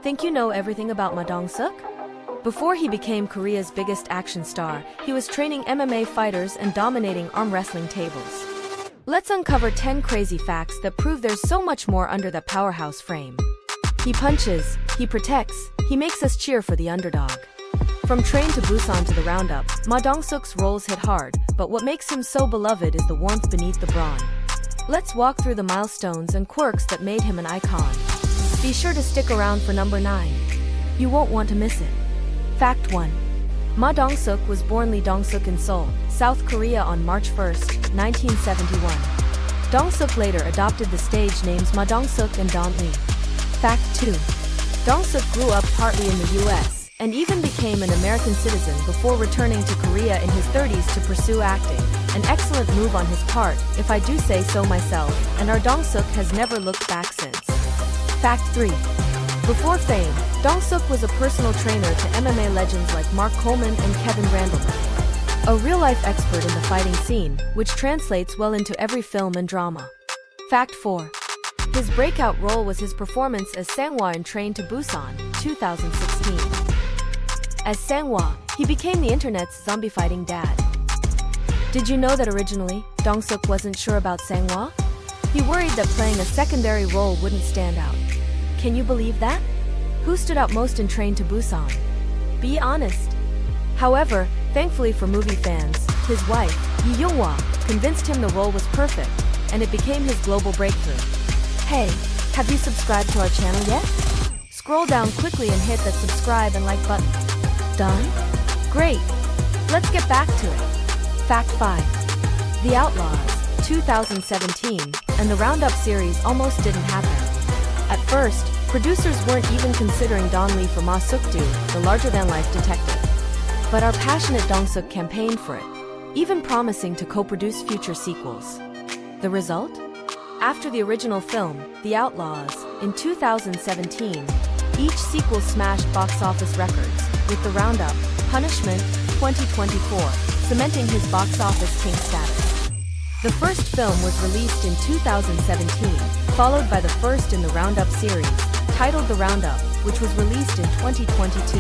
Think you know everything about Ma Dong-seok? Before he became Korea's biggest action star, he was training MMA fighters and dominating arm wrestling tables. Let's uncover 10 crazy facts that prove there's so much more under that powerhouse frame. He punches, he protects, he makes us cheer for the underdog. From Train to Busan to the Roundup, Ma Dong-seok's roles hit hard, but what makes him so beloved is the warmth beneath the brawn. Let's walk through the milestones and quirks that made him an icon. Be sure to stick around for number 9. You won't want to miss it. Fact 1. Ma Dong-seok was born Lee Dong-seok in Seoul, South Korea on March 1, 1971. Dong-seok later adopted the stage names Ma Dong-seok and Don Lee. Fact 2. Dong-seok grew up partly in the US, and even became an American citizen before returning to Korea in his 30s to pursue acting, an excellent move on his part, if I do say so myself, and our Dong-seok has never looked back since. Fact 3. Before fame, Dong-seok was a personal trainer to MMA legends like Mark Coleman and Kevin Randleman. A real-life expert in the fighting scene, which translates well into every film and drama. Fact 4. His breakout role was his performance as Sang-hwa in Train to Busan, 2016. As Sang-hwa, he became the internet's zombie-fighting dad. Did you know that originally, Dong-seok wasn't sure about Sang-hwa? He worried that playing a secondary role wouldn't stand out. Can you believe that? Who stood out most in Train to Busan? Be honest. However, thankfully for movie fans, his wife, Lee Young-hwa, convinced him the role was perfect, and it became his global breakthrough. Hey, have you subscribed to our channel yet? Scroll down quickly and hit that subscribe and like button. Done? Great! Let's get back to it. Fact 5. The Outlaws, 2017, and the Roundup series almost didn't happen. At first, producers weren't even considering Don Lee for Ma Suk-do, the larger-than-life detective. But our passionate Dong-seok campaigned for it, even promising to co-produce future sequels. The result? After the original film, The Outlaws, in 2017, each sequel smashed box office records, with the Roundup, Punishment, 2024, cementing his box office king status. The first film was released in 2017, followed by the first in the Roundup series, titled The Roundup, which was released in 2022.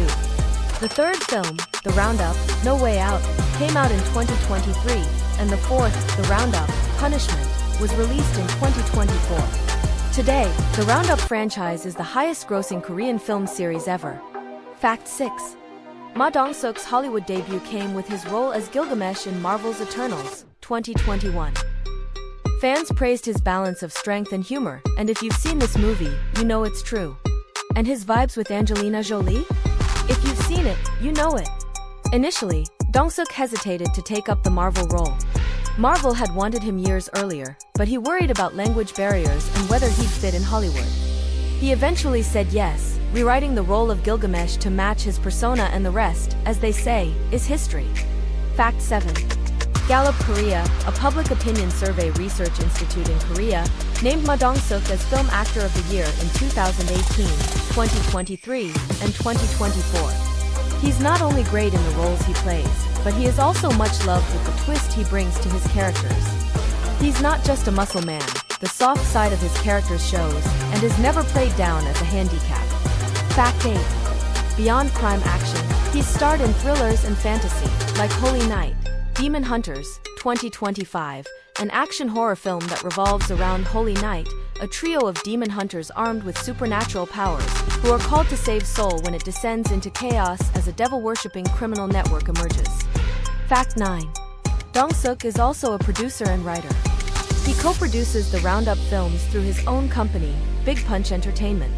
The third film, The Roundup, No Way Out, came out in 2023, and the fourth, The Roundup, Punishment, was released in 2024. Today, the Roundup franchise is the highest-grossing Korean film series ever. Fact 6. Ma Dong-seok's Hollywood debut came with his role as Gilgamesh in Marvel's Eternals, 2021. Fans praised his balance of strength and humor, and if you've seen this movie, you know it's true. And his vibes with Angelina Jolie? If you've seen it, you know it. Initially, Dong-seok hesitated to take up the Marvel role. Marvel had wanted him years earlier, but he worried about language barriers and whether he'd fit in Hollywood. He eventually said yes, rewriting the role of Gilgamesh to match his persona, and the rest, as they say, is history. Fact 7. Gallup Korea, a public opinion survey research institute in Korea, named Ma Dong-seok as Film Actor of the Year in 2018, 2023, and 2024. He's not only great in the roles he plays, but he is also much loved with the twist he brings to his characters. He's not just a muscle man, the soft side of his character shows, and is never played down as a handicap. Fact 8. Beyond crime action, he's starred in thrillers and fantasy, like Holy Night, Demon Hunters, 2025, an action horror film that revolves around Holy Night, a trio of demon hunters armed with supernatural powers, who are called to save Seoul when it descends into chaos as a devil-worshipping criminal network emerges. Fact 9. Dong-seok is also a producer and writer. He co-produces the Roundup films through his own company, Big Punch Entertainment.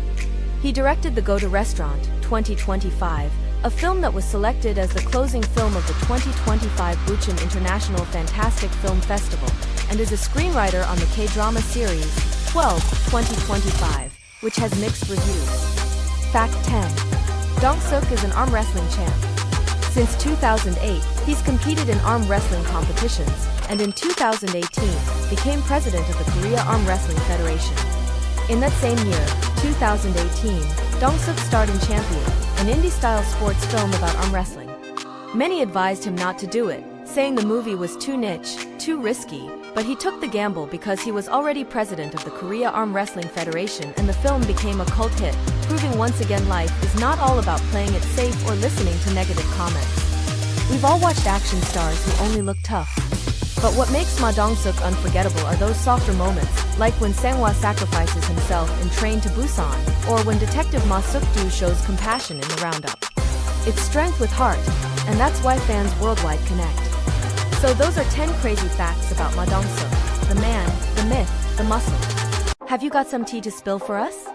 He directed The Go-To Restaurant, 2025, a film that was selected as the closing film of the 2025 Busan International Fantastic Film Festival, and is a screenwriter on the KDrama series, 12, 2025, which has mixed reviews. Fact 10. Dong-seok is an arm wrestling champ. Since 2008, he's competed in arm wrestling competitions, and in 2018, became president of the Korea Arm Wrestling Federation. In that same year, 2018, Dong-seok starred in Champion, an indie-style sports film about arm wrestling. Many advised him not to do it, saying the movie was too niche, too risky, But he took the gamble because he was already president of the Korea Arm Wrestling Federation, and the film became a cult hit, proving once again life is not all about playing it safe or listening to negative comments. We've all watched action stars who only look tough. But what makes Ma Dong-seok unforgettable are those softer moments, like when Sang-hwa sacrifices himself in Train to Busan, or when Detective Ma Suk-do shows compassion in the Roundup. It's strength with heart, and that's why fans worldwide connect. So those are 10 crazy facts about Ma Dong-seok, the man, the myth, the muscle. Have you got some tea to spill for us?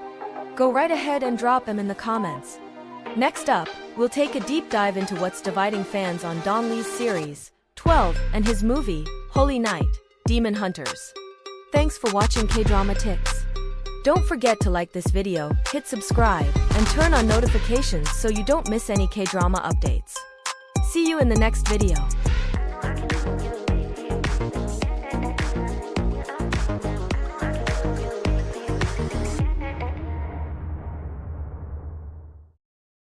Go right ahead and drop them in the comments. Next up, we'll take a deep dive into what's dividing fans on Don Lee's series 12 and his movie, Holy Night, Demon Hunters. Thanks for watching K-Drama Tips. Don't forget to like this video, hit subscribe, and turn on notifications so you don't miss any K-Drama updates. See you in the next video.